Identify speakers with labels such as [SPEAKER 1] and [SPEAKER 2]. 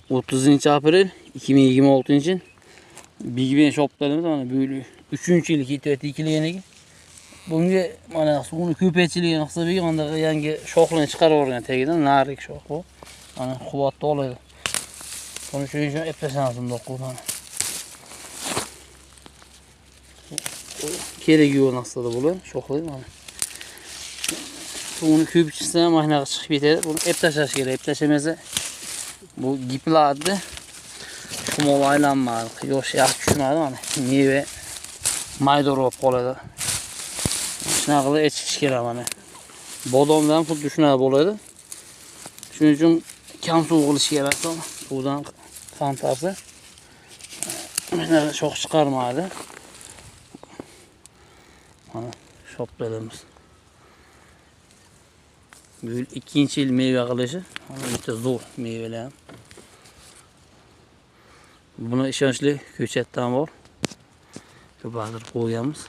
[SPEAKER 1] 30-aprel 2026 Big Ben shoplarimiz mana böyle 3-yil ketyapti ikkiliginiga. Bunga mana suvni ko'paychiligini hisobiga onda yangi shoxlarni chiqarib yuborgan tagidan narik shox bu. Mana quvvatli oladi. Buning uchun eplashamiz bundoq qilib. Keragi yo'q narsada bular shoxlar mana. Suvni ko'p chiqsa mahnaga chiqib ketadi. Buni eplashash kerak. Eplashamasa bu giplarni shumol aylanmadi. Yosh yaxshi tushmadi mana. Meva maydonroq qoladi. Shunaqa qilib echish kerak mana. Bodomdan xuddi shunaqa bo'ladi. Shuning uchun kam suv qilish kerak. Suvdan qantarsa mana shox chiqarmaydi. Mana shoplarimiz. Bu 2-yil meva qilishi, juda zo'r mevalar. Buni ishonchli ko'chatdan bor. Ko'paytirib qo'yganmiz.